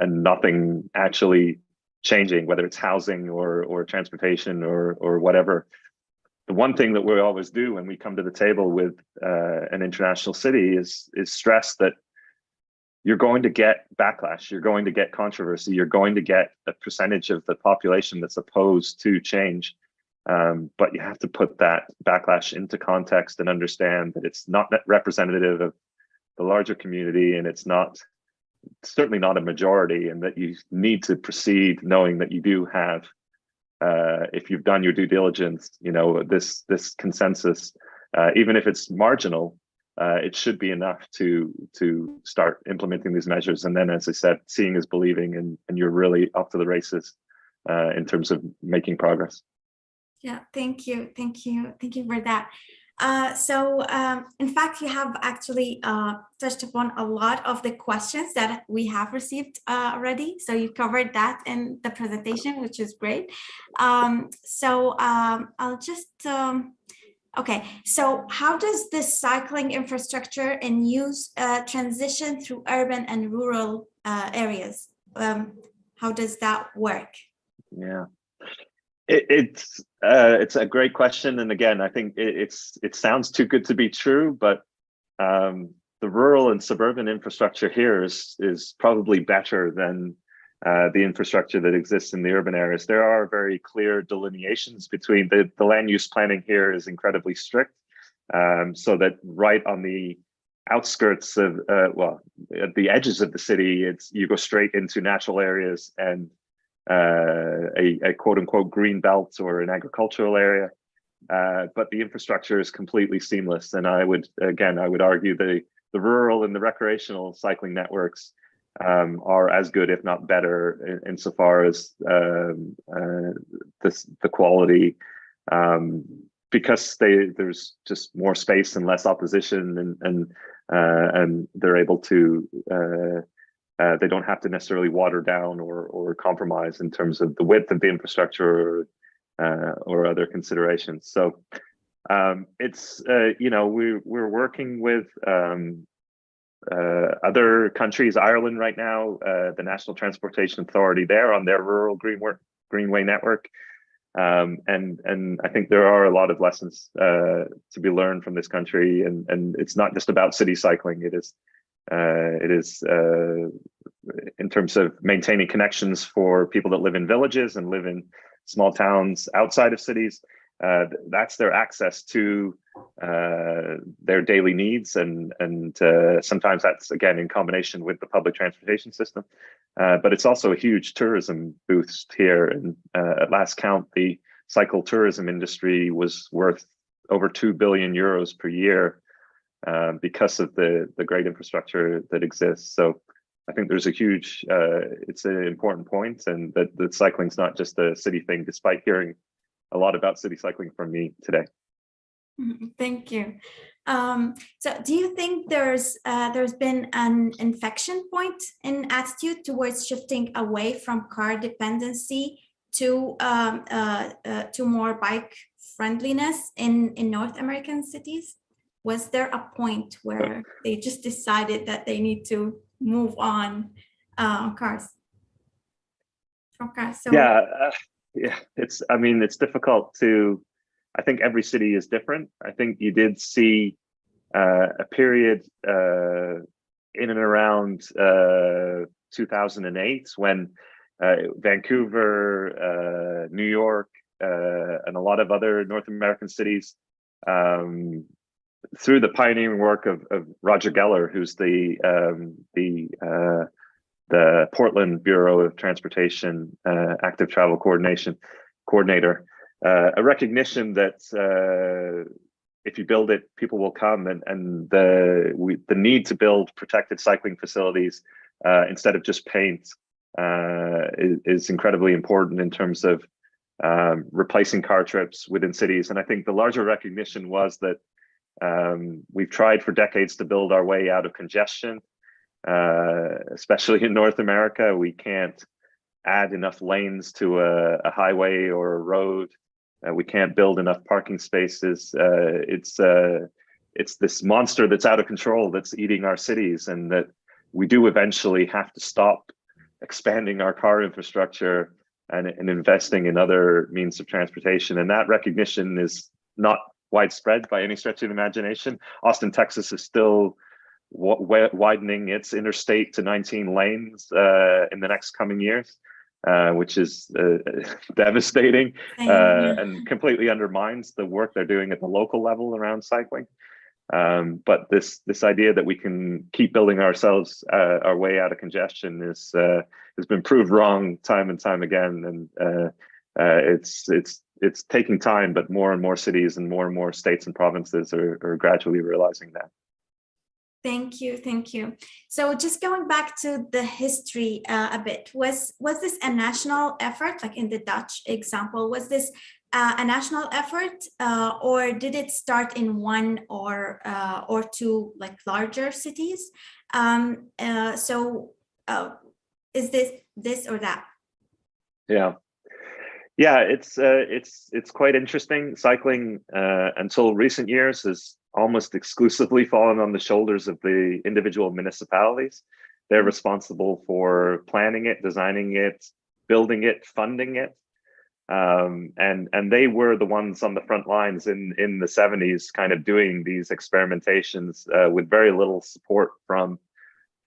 nothing actually changing, whether it's housing or transportation or whatever. The one thing that we always do when we come to the table with an international city is stress that you're going to get backlash, you're going to get controversy, you're going to get a percentage of the population that's opposed to change. But you have to put that backlash into context and understand that it's not representative of the larger community, and it's certainly not a majority, and that you need to proceed knowing that you do have, if you've done your due diligence, this consensus, even if it's marginal, it should be enough to start implementing these measures. And then, as I said, seeing is believing, and you're really up to the races in terms of making progress. Yeah, thank you for that. So in fact, you have actually touched upon a lot of the questions that we have received already. So you covered that in the presentation, which is great. I'll just, okay. So how does this cycling infrastructure and use transition through urban and rural areas? How does that work? Yeah. It's a great question, and again, I think it sounds too good to be true, but the rural and suburban infrastructure here is probably better than the infrastructure that exists in the urban areas. There are very clear delineations between the land use planning here is incredibly strict, so that right on the outskirts of at the edges of the city, you go straight into natural areas and a quote unquote green belt or an agricultural area, but the infrastructure is completely seamless. And I would argue the rural and the recreational cycling networks are as good, if not better, insofar as the quality, because there's just more space and less opposition, and they're able to. They don't have to necessarily water down or compromise in terms of the width of the infrastructure or other considerations. So it's we're working with other countries. Ireland right now, the National Transportation Authority there on their rural greenway network. And I think there are a lot of lessons to be learned from this country, and it's not just about city cycling. It is in terms of maintaining connections for people that live in villages and live in small towns outside of cities. That's their access to their daily needs, and sometimes that's again in combination with the public transportation system. But it's also a huge tourism boost here. And at last count, the cycle tourism industry was worth over 2 billion euros per year because of the great infrastructure that exists. So I think there's a huge, it's an important point, and that cycling's not just a city thing, despite hearing a lot about city cycling from me today. Thank you. So do you think there's been an inflection point in attitude towards shifting away from car dependency to more bike friendliness in North American cities? Was there a point where they just decided that they need to move on cars from cars? So yeah, I mean, it's difficult to, I think every city is different. I think you did see a period in and around 2008 when Vancouver, New York, and a lot of other North American cities, through the pioneering work of Roger Geller, who's the Portland Bureau of Transportation Active Travel Coordinator, a recognition that if you build it, people will come, and the need to build protected cycling facilities instead of just paint is incredibly important in terms of replacing car trips within cities. And I think the larger recognition was that we've tried for decades to build our way out of congestion, especially in North America. We can't add enough lanes to a highway or a road. We can't build enough parking spaces. It's this monster that's out of control that's eating our cities, and that we do eventually have to stop expanding our car infrastructure and investing in other means of transportation. And that recognition is not widespread by any stretch of the imagination. Austin, Texas is still widening its interstate to 19 lanes in the next coming years, which is devastating and completely undermines the work they're doing at the local level around cycling. But this idea that we can keep building ourselves our way out of congestion has been proved wrong time and time again, and it's taking time, but more and more cities and more states and provinces are gradually realizing that. Thank you. So just going back to the history a bit, was this a national effort, like in the Dutch example? Was this a national effort, or did it start in one or two like larger cities? Is this or that? Yeah, it's quite interesting. Cycling until recent years has almost exclusively fallen on the shoulders of the individual municipalities. They're responsible for planning it, designing it, building it, funding it. And they were the ones on the front lines in the 70s, kind of doing these experimentations with very little support from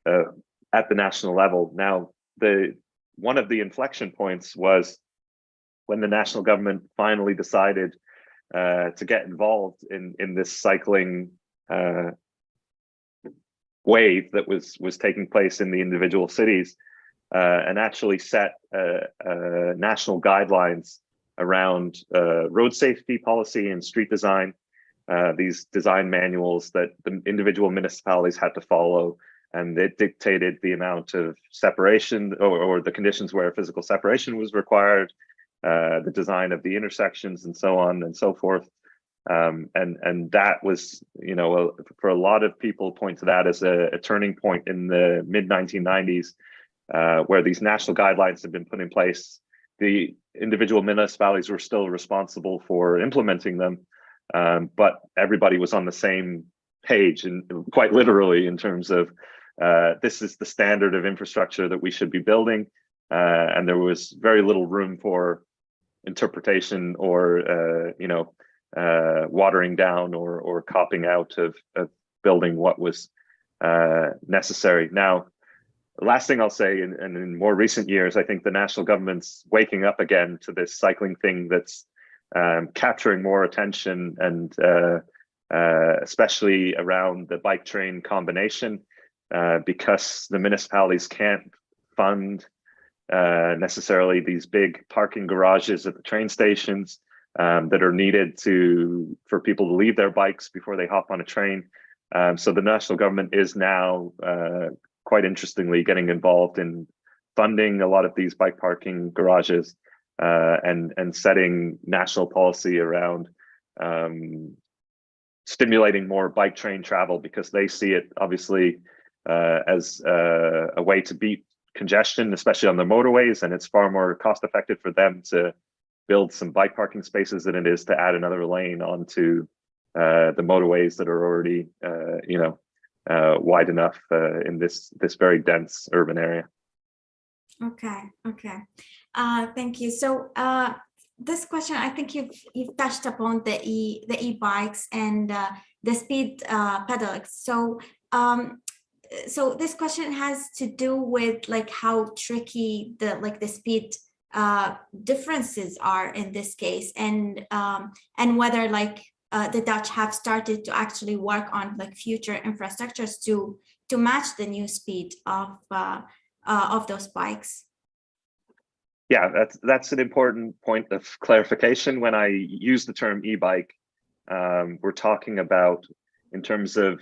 at the national level. Now, one of the inflection points was when the national government finally decided to get involved in this cycling wave that was taking place in the individual cities, and actually set national guidelines around road safety policy and street design, these design manuals that the individual municipalities had to follow. And it dictated the amount of separation or the conditions where physical separation was required, the design of the intersections, and so on and so forth. And that was, for a lot of people point to that as a turning point in the mid 1990s, where these national guidelines had been put in place. The individual municipalities were still responsible for implementing them, but everybody was on the same page, and quite literally in terms of this is the standard of infrastructure that we should be building. And there was very little room for interpretation or watering down or copping out of building what was necessary. Now, the last thing I'll say, and in more recent years, I think the national government's waking up again to this cycling thing that's capturing more attention, and especially around the bike train combination, because the municipalities can't fund necessarily these big parking garages at the train stations that are needed for people to leave their bikes before they hop on a train. So the national government is now quite interestingly getting involved in funding a lot of these bike parking garages and setting national policy around stimulating more bike train travel, because they see it obviously as a way to beat congestion, especially on the motorways, and it's far more cost effective for them to build some bike parking spaces than it is to add another lane onto the motorways that are already wide enough in this very dense urban area. Okay. Thank you. So this question, I think you've touched upon the e-bikes and the speed pedelecs. So this question has to do with like how tricky the speed differences are in this case, and whether the Dutch have started to actually work on like future infrastructures to match the new speed of those bikes. Yeah, that's an important point of clarification. When I use the term e-bike, we're talking about, in terms of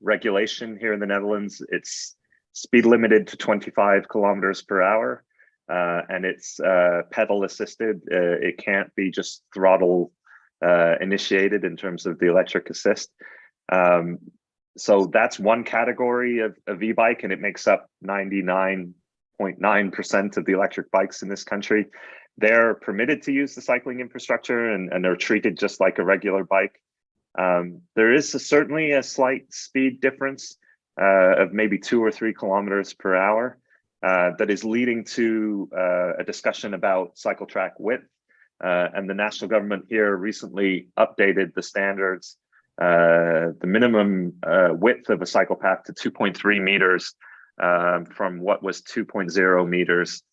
regulation here in the Netherlands, it's speed limited to 25 kilometers per hour, and it's pedal assisted. It can't be just throttle initiated in terms of the electric assist. So that's one category of e-bike, and it makes up 99.9% of the electric bikes in this country. They're permitted to use the cycling infrastructure, and they're treated just like a regular bike. There is certainly a slight speed difference of maybe 2 or 3 kilometers per hour that is leading to a discussion about cycle track width. And the national government here recently updated the standards, the minimum width of a cycle path to 2.3 meters from what was 2.0 meters,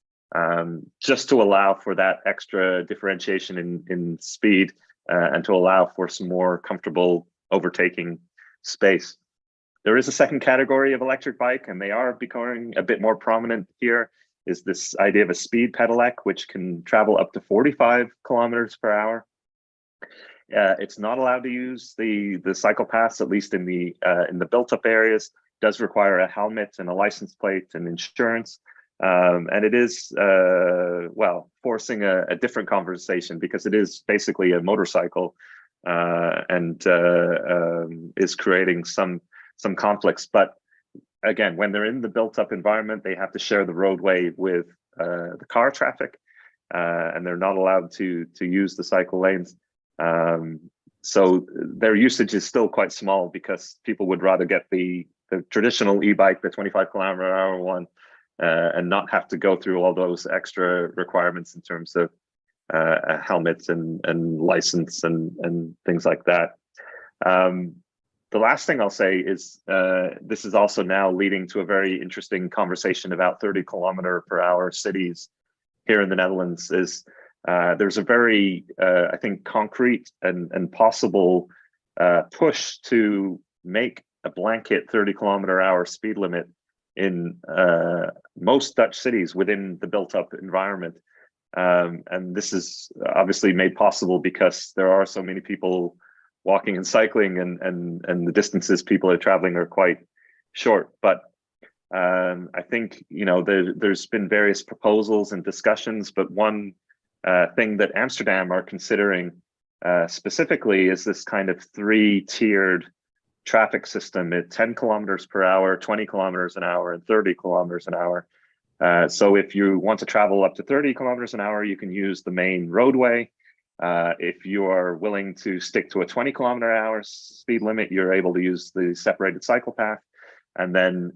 just to allow for that extra differentiation in speed and to allow for some more comfortable overtaking space. There is a second category of electric bike, and they are becoming a bit more prominent here, is this idea of a speed pedelec, which can travel up to 45 kilometers per hour. It's not allowed to use the cycle paths, at least in the built-up areas. It does require a helmet and a license plate and insurance. And it is, forcing a different conversation, because it is basically a motorcycle and is creating some conflicts. But again, when they're in the built-up environment, they have to share the roadway with the car traffic, and they're not allowed to use the cycle lanes. So their usage is still quite small, because people would rather get the traditional e-bike, the 25 kilometer per hour one, and not have to go through all those extra requirements in terms of helmets and license and things like that. The last thing I'll say is this is also now leading to a very interesting conversation about 30 kilometer per hour cities here in the Netherlands. There's a very, I think, concrete and possible push to make a blanket 30 kilometer per hour speed limit in most Dutch cities within the built-up environment. And this is obviously made possible because there are so many people walking and cycling, and the distances people are traveling are quite short. But I think, there's been various proposals and discussions, but one thing that Amsterdam are considering specifically is this kind of 3-tiered traffic system at 10 kilometers per hour, 20 kilometers an hour, and 30 kilometers an hour. So if you want to travel up to 30 kilometers an hour, you can use the main roadway. If you are willing to stick to a 20 kilometer an hour speed limit, you're able to use the separated cycle path. And then,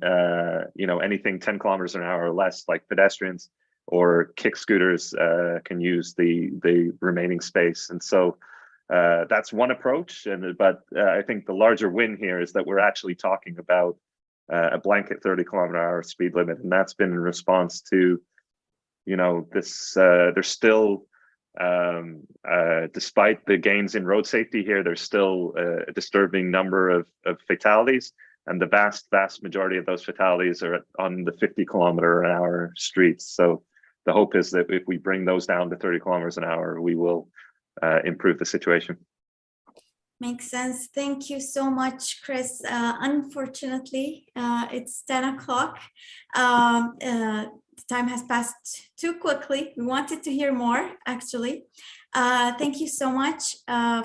anything 10 kilometers an hour or less, like pedestrians, or kick scooters can use the remaining space. And so that's one approach. But I think the larger win here is that we're actually talking about a blanket 30-kilometer-hour speed limit, and that's been in response to, you know, this. There's still, despite the gains in road safety here, there's still a disturbing number of fatalities, and the vast majority of those fatalities are on the 50-kilometer-an-hour streets. So the hope is that if we bring those down to 30 kilometers an hour, we will improve the situation. Makes sense. Thank you so much, Chris. Unfortunately, it's 10 o'clock. The time has passed too quickly. We wanted to hear more, actually. Thank you so much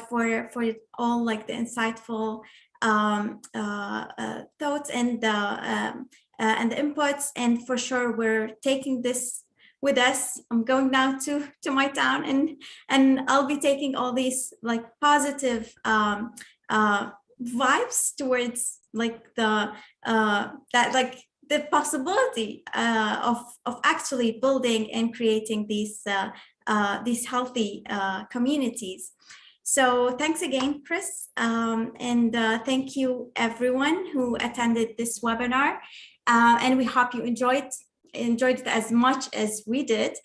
for all like the insightful thoughts and the inputs. And for sure, we're taking this with us. I'm going now to my town, and I'll be taking all these like positive vibes towards like the that like the possibility of actually building and creating these healthy communities. So thanks again, Chris, and thank you everyone who attended this webinar, and we hope you enjoyed it as much as we did.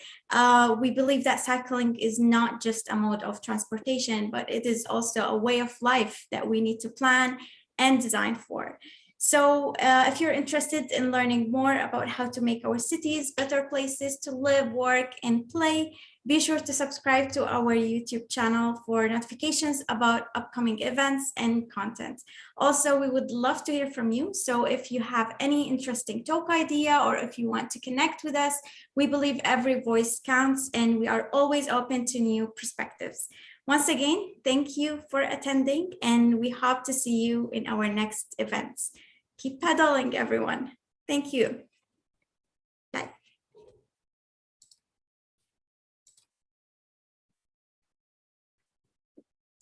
We believe that cycling is not just a mode of transportation, but it is also a way of life that we need to plan and design for. So if you're interested in learning more about how to make our cities better places to live, work, and play, be sure to subscribe to our YouTube channel for notifications about upcoming events and content. Also, we would love to hear from you. So if you have any interesting talk idea, or if you want to connect with us, we believe every voice counts, and we are always open to new perspectives. Once again, thank you for attending, and we hope to see you in our next events. Keep pedaling, everyone. Thank you.